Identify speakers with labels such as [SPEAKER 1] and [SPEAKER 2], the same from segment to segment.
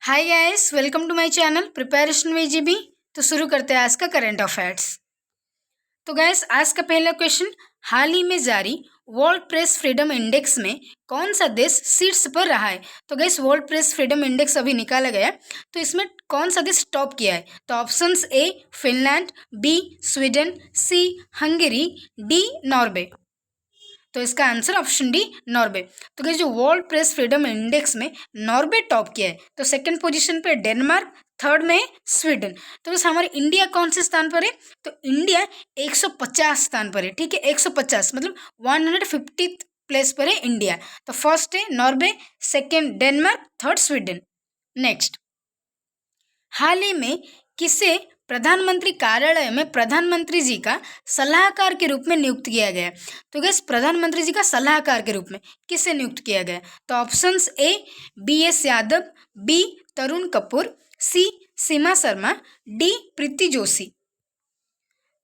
[SPEAKER 1] Hi guys, welcome to my channel preparation with GB. तो शुरू करते हैं आज का करंट अफेयर्स। तो गाइस, आज का पहला क्वेश्चन, हाल ही में जारी वर्ल्ड प्रेस फ्रीडम इंडेक्स में कौन सा देश शीर्ष पर रहा है। तो guys, world press freedom index अभी निकाला गया, तो इसमें कौन सा देश टॉप किया है। तो options A Finland, B Sweden, C Hungary, D Norway. तो इसका आंसर ऑप्शन डी नॉर्वे। तो गाइस, जो वर्ल्ड प्रेस फ्रीडम इंडेक्स में नॉर्वे टॉप किया है, तो सेकंड पोजीशन पे डेनमार्क, थर्ड में है स्वीडन। तो बस हमारे इंडिया कौन से स्थान पर है, तो इंडिया 150 स्थान पर है। ठीक है, 150 मतलब 150 प्लेस पर है इंडिया। तो फर्स्ट है Norway, second Denmark, third Sweden. Next, हाल ही में किसे प्रधानमंत्री कार्यालय में प्रधानमंत्री जी का सलाहकार के रूप में नियुक्त किया गया। तो गैस, प्रधानमंत्री जी का सलाहकार के रूप में किसे नियुक्त किया गया। तो options A BS Yadav, B Tarun Kapoor, C Seema Sharma, D Preeti Joshi.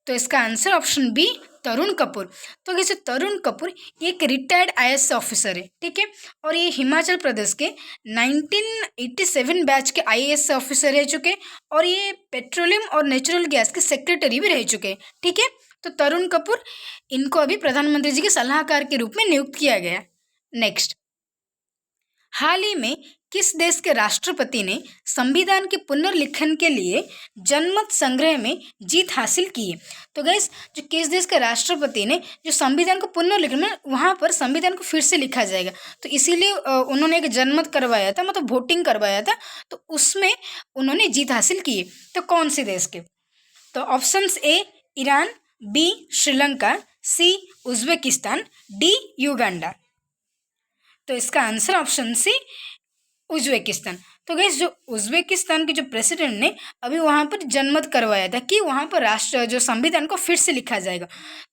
[SPEAKER 1] तो इसका answer option B Tarun Kapoor. तो कैसे तरुण कपूर एक रिटायर्ड IAS ऑफिसर है। ठीक है, और ये हिमाचल प्रदेश के 1987 बैच के IAS ऑफिसर रह चुके, और ये पेट्रोलियम और नेचुरल गैस के सेक्रेटरी भी रह चुके। ठीक है, तो तरुण कपूर, इनको अभी प्रधानमंत्री जी के सलाहकार के रूप में नियुक्त किया गया। नेक्स्ट, हाल ही में किस देश के राष्ट्रपति ने संविधान के पुनर्लिखन के लिए जनमत संग्रह में जीत हासिल की है। तो गैस, जो किस देश के राष्ट्रपति ने जो संविधान को पुनर्लिखन में वहाँ पर संविधान को फिर से लिखा जाएगा, तो इसीलिए उन्होंने एक जनमत करवाया था, मतलब वोटिंग करवाया था, तो उसमें उन्होंने जीत हासिल की है। तो कौन से देश के। तो options A Iran, B Sri Lanka, C Uzbekistan, D Uganda. तो इसका आंसर ऑप्शन सी उज्बेकिस्तान। तो गैस, जो उज्बेकिस्तान के जो प्रेसिडेंट ने अभी वहाँ पर जनमत करवाया था कि वहाँ पर राष्ट्र जो संविधान को फिर से लिखा जाएगा,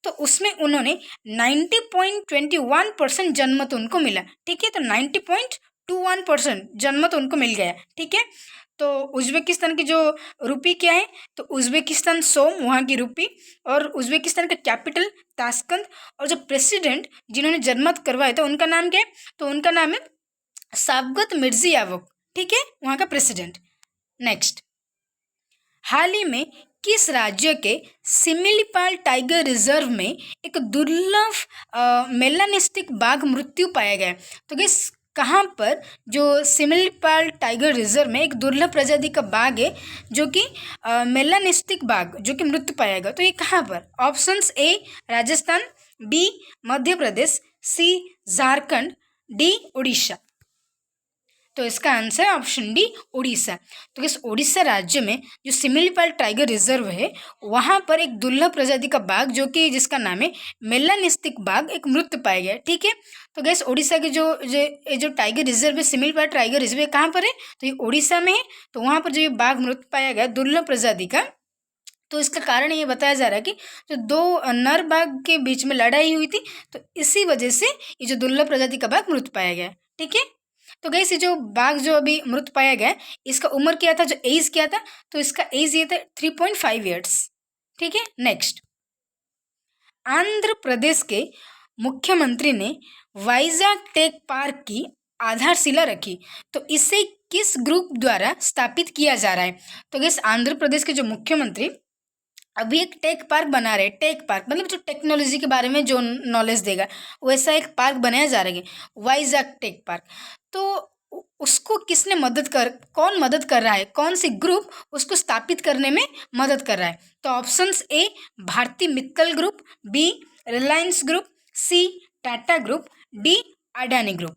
[SPEAKER 1] तो उसमें उन्होंने 90.21% जनमत उनको मिला। ठीक है, तो 90.21% जनमत उनको मिल गया। ठीक है, तो उज्बेकिस्तान की जो रुपी क्या है, तो उज्बेकिस्तान सोम वहाँ की रुपी, और उज्बेकिस्तान का कैपिटल ताशकंद, और जो प्रेसिडेंट जिन्होंने जनमत करवाया था उनका नाम क्या है, तो उनका नाम है शावकत मिर्जियोयेव। ठीक है, वहाँ का प्रेसिडेंट। नेक्स्ट, हाल ही में किस राज्य के सिमिलीपाल टाइगर रिजर्व में एक दुर्लभ मेलानिस्टिक बाघ मृत्यु पाया गया। तो किस कहाँ पर जो सिमिलीपाल टाइगर रिजर्व में एक दुर्लभ प्रजाति का बाघ है, जो कि मेलानिस्टिक बाघ जो कि मृत्यु पाया गया, तो ये कहाँ पर। Options A Rajasthan, B Madhya Pradesh, C Jharkhand, D Orissa. तो इसका आंसर ऑप्शन डी उड़ीसा। तो इस उड़ीसा राज्य में जो सिमिलीपाल टाइगर रिजर्व है, वहाँ पर एक दुर्लभ प्रजाति का बाघ जो कि जिसका नाम है मेलानिस्टिक बाघ एक मृत्यु पाया गया। ठीक है, तो गैस उड़ीसा के जो टाइगर रिजर्व है, सिमिलीपाल टाइगर रिजर्व, कहाँ पर है, तो ये उड़ीसा में है। तो वहाँ पर जो ये बाघ मृत्यु पाया गया दुर्लभ प्रजाति का, तो इसका कारण ये बताया जा रहा है कि जो दो नर बाघ के बीच में लड़ाई हुई थी, तो इसी वजह से ये जो दुर्लभ प्रजाति का बाघ मृत्यु पाया गया। ठीक है, तो गैस ये जो बाघ जो अभी मृत पाया गया, इसका उम्र क्या था, जो एज क्या था, तो इसका एज ये था 3.5 ईयर्स। ठीक है, नेक्स्ट, आंध्र प्रदेश के मुख्यमंत्री ने वाइजाग टेक पार्क की आधारशिला रखी, तो इसे किस ग्रुप द्वारा स्थापित किया जा रहा है। तो गैस, आंध्र प्रदेश के जो मुख्यमंत्री अभी एक टेक पार्क बना रहे। टेक पार्क मतलब जो टेक्नोलॉजी के बारे में जो नॉलेज देगा, वैसा एक पार्क बनाया जा रहा है, वाइजाग टेक पार्क। तो उसको किसने कौन मदद कर रहा है, कौन सी ग्रुप उसको स्थापित करने में मदद कर रहा है। तो options A Bharti Mittal group, B Reliance group, C Tata group, D Adani group.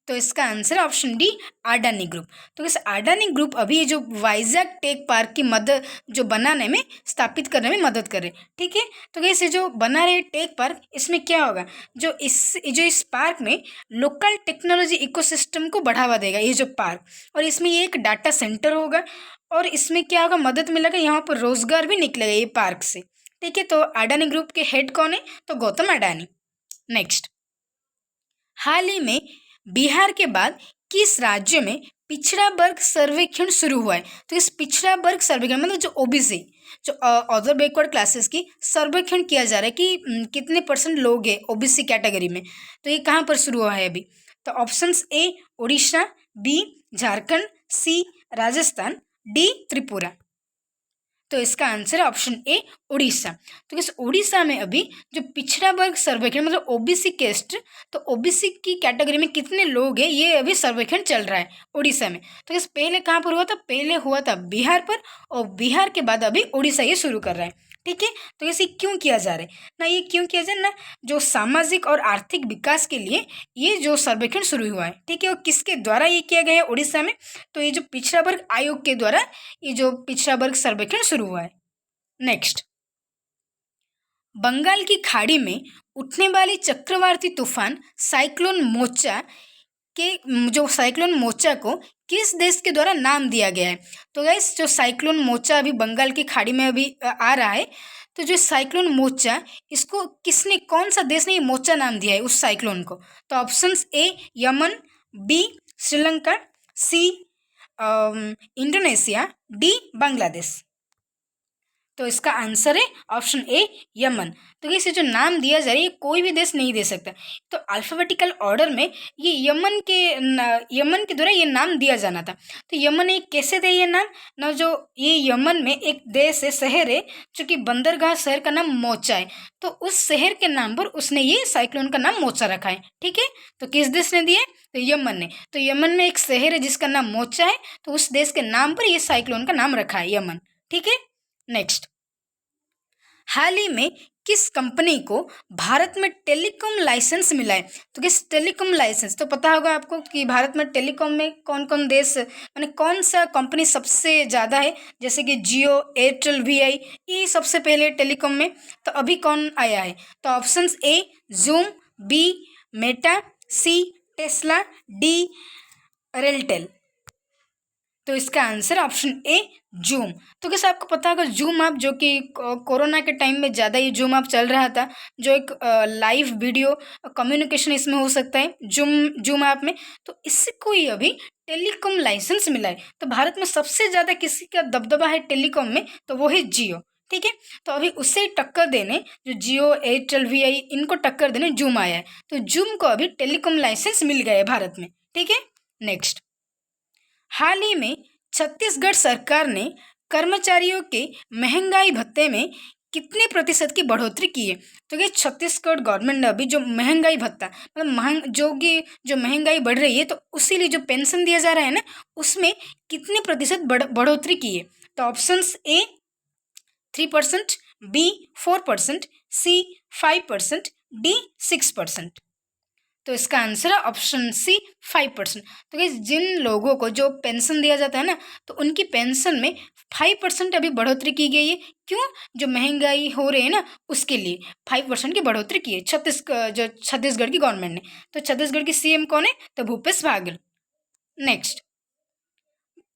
[SPEAKER 1] तो इसका answer option D Adani group. तो इस अडानी ग्रुप अभी जो वाइजाग टेक पार्क की मदद जो बनाने में स्थापित करने में मदद करे। ठीक है, तो कैसे जो बना रहे टेक पार्क, इसमें क्या होगा, जो इस पार्क में लोकल टेक्नोलॉजी इकोसिस्टम को बढ़ावा देगा ये जो पार्क, और इसमें ये एक डाटा सेंटर होगा, और इसमें क्या होगा, मदद मिलेगा, यहाँ पर रोजगार भी निकलेगा ये पार्क से। ठीक है, तो अडानी ग्रुप के हेड कौन है, तो गौतम अडानी। नेक्स्ट, हाल ही में बिहार के बाद किस राज्य में पिछड़ा वर्ग सर्वेक्षण शुरू हुआ है। तो इस पिछड़ा वर्ग सर्वेक्षण मतलब जो ओबीसी, जो अदर बैकवर्ड क्लासेस की सर्वेक्षण किया जा रहा है कि कितने % लोग हैं ओबीसी कैटेगरी में, तो ये कहाँ पर शुरू हुआ है अभी। तो options A Orissa, B Jharkhand, C Rajasthan, D Tripura. तो इसका आंसर है ऑप्शन ए उड़ीसा। तो इस उड़ीसा में अभी जो पिछड़ा वर्ग सर्वेक्षण मतलब ओबीसी केस्ट, तो ओबीसी की कैटेगरी में कितने लोग हैं ये अभी सर्वेक्षण चल रहा है उड़ीसा में। तो इस पहले कहाँ पर हुआ था? पहले हुआ था बिहार पर, और बिहार के बाद अभी उड़ीसा ये शुरू कर रहा है। ठीक है, तो ऐसे क्यों किया जा रहा है ना, ये क्यों किया जाए ना, जो सामाजिक और आर्थिक विकास के लिए ये जो सर्वेक्षण शुरू हुआ है। ठीक है, और किसके द्वारा ये किया गया है उड़ीसा में? तो ये जो पिछड़ा वर्ग आयोग के द्वारा ये जो पिछड़ा वर्ग सर्वेक्षण शुरू हुआ है। नेक्स्ट, बंगाल की खाड़ी में उठने वाली चक्रवाती तूफान साइक्लोन मोचा के जो साइक्लोन मोचा को किस देश के द्वारा नाम दिया गया है? तो गाइस जो साइक्लोन मोचा अभी बंगाल की खाड़ी में अभी आ रहा है, तो जो साइक्लोन मोचा इसको किसने, कौन सा देश ने ये मोचा नाम दिया है उस साइक्लोन को? तो options A Yemen, B Sri Lanka, C Indonesia, D Bangladesh. तो इसका आंसर है ऑप्शन ए यमन। तो इसे जो नाम दिया जा रहा है ये कोई भी देश नहीं दे सकता, तो अल्फ़ाबेटिकल ऑर्डर में ये यमन के द्वारा ये नाम दिया जाना था। तो यमन एक कैसे दे ये नाम ना, जो ये यमन में एक देश है, शहर है, जो कि बंदरगाह शहर का नाम मोचा है, तो उस शहर के नाम पर उसने ये साइक्लोन का नाम मोचा रखा है। ठीक है, तो किस देश ने दिया? तो यमन ने। तो यमन में एक शहर है जिसका नाम मोचा है, तो उस देश के नाम पर ये साइक्लोन का नाम रखा है यमन। ठीक है, नेक्स्ट, हाल ही में किस कंपनी को भारत में टेलीकॉम लाइसेंस मिला है? तो किस टेलीकॉम लाइसेंस, तो पता होगा आपको कि भारत में टेलीकॉम में कौन कौन देश माने कौन सा कंपनी सबसे ज़्यादा है, जैसे कि जियो, एयरटेल, वीआई, ये सबसे पहले टेलीकॉम में। तो अभी कौन आया है? तो options A Zoom, B Meta, C Tesla, D RailTel. तो इसका आंसर ऑप्शन ए जूम। तो कैसे आपको पता होगा जूम ऐप, जो कि कोरोना के टाइम में ज़्यादा ये जूम ऐप चल रहा था, जो एक लाइव वीडियो कम्युनिकेशन इसमें हो सकता है जूम ऐप में, तो इसको ही अभी टेलीकॉम लाइसेंस मिला है। तो भारत में सबसे ज़्यादा किसी का दबदबा है टेलीकॉम में, तो वो है जियो। ठीक है, तो अभी उससे ही टक्कर देने जो जियो, एयरटेल, वीआई, इनको टक्कर देने जूम आया है, तो जूम को अभी टेलीकॉम लाइसेंस मिल गया है भारत में। ठीक है, नेक्स्ट, हाल ही में छत्तीसगढ़ सरकार ने कर्मचारियों के महंगाई भत्ते में कितने प्रतिशत की बढ़ोतरी की है? तो ये छत्तीसगढ़ गवर्नमेंट ने अभी जो महंगाई भत्ता मतलब जो महंगाई बढ़ रही है, तो उसी लिए जो पेंशन दिया जा रहा है ना, उसमें कितने प्रतिशत बढ़ोतरी की है? तो options A 3%, B 4%, C 5%, D 6%। तो इसका आंसर है ऑप्शन सी 5%। तो गाइस जिन लोगों को जो पेंशन दिया जाता है ना, तो उनकी पेंशन में 5% अभी बढ़ोतरी की गई है। क्यों? जो महंगाई हो रही है ना, उसके लिए 5% की बढ़ोतरी की है छत्तीसगढ़ की गवर्नमेंट ने। तो छत्तीसगढ़ की सीएम कौन है? तो भूपेश बागेल। नेक्स्ट,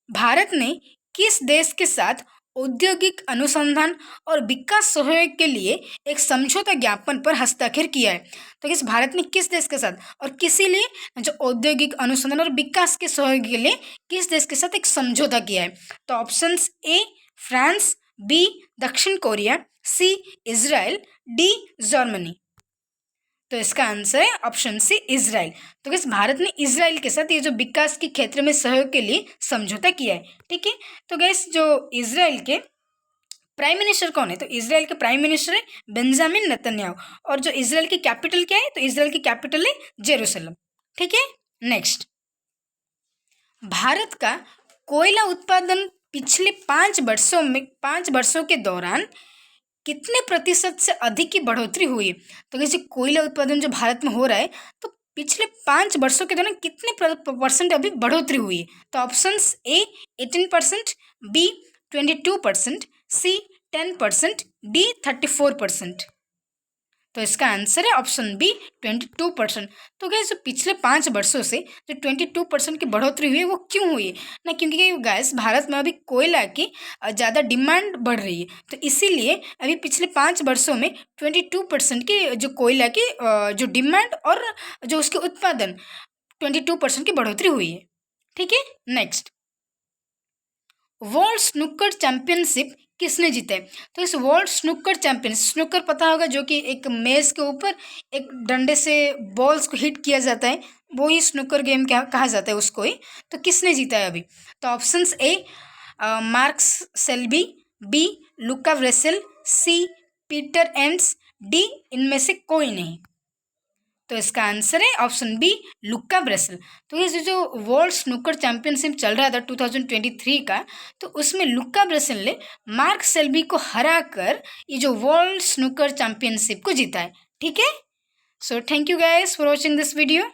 [SPEAKER 1] भारत ने किस देश के साथ औद्योगिक अनुसंधान और विकास सहयोग के लिए एक समझौता ज्ञापन पर हस्ताक्षर किया है? तो किस भारत ने किस देश के साथ और किसी लिए जो औद्योगिक अनुसंधान और विकास के सहयोग के लिए किस देश के साथ एक समझौता किया है? तो ऑप्शंस ए फ्रांस, बी दक्षिण Korea, C Israel, D Germany. तो इसका आंसर है ऑप्शन सी इजराइल। तो किस भारत ने इजराइल के साथ ये जो विकास के क्षेत्र में सहयोग के लिए समझौता किया है। ठीक है, तो गैस जो इजराइल के प्राइम मिनिस्टर कौन है? तो इजराइल के प्राइम मिनिस्टर है बेंजामिन नेतन्याहू, और जो इजराइल की कैपिटल क्या है? तो इजराइल की कैपिटल है जेरूसलम। ठीक है, नेक्स्ट, भारत का कोयला उत्पादन पिछले 5 वर्षों के दौरान कितने प्रतिशत से अधिक की बढ़ोतरी हुई है? तो जैसे कोयला उत्पादन जो भारत में हो रहा है, तो पिछले 5 वर्षों के दौरान कितने परसेंट अभी बढ़ोतरी हुई है? तो options A 18%, B 22%, C 10%, D 34%। तो इसका आंसर है ऑप्शन बी 22%। तो गैस जो पिछले 5 वर्षों से जो 22% की बढ़ोतरी हुई है वो क्यों हुई है ना? क्योंकि गैस भारत में अभी कोयला की ज़्यादा डिमांड बढ़ रही है, तो इसीलिए अभी पिछले 5 वर्षों में 22% की जो कोयला की जो डिमांड और जो उसके उत्पादन 22% की बढ़ोतरी हुई है। ठीक है, नेक्स्ट, वर्ल्ड स्नूकर चैंपियनशिप किसने जीता है? तो इस वर्ल्ड स्नूकर चैंपियन, स्नूकर पता होगा, जो कि एक मेज के ऊपर एक डंडे से बॉल्स को हिट किया जाता है, वो ही स्नूकर गेम क्या कहा जाता है उसको ही। तो किसने जीता है अभी? तो options A Mark Selby, B Luca Brecel, C Peter एंड्स, डी इनमें से कोई नहीं। तो इसका आंसर है ऑप्शन बी लुका ब्रेसल। तो ये जो वर्ल्ड स्नूकर चैंपियनशिप चल रहा था 2023 का, तो उसमें लुका ब्रेसल ने मार्क सेल्बी को हरा कर ये जो वर्ल्ड स्नूकर चैंपियनशिप को जीता है। ठीक है, so thank you guys for watching this video.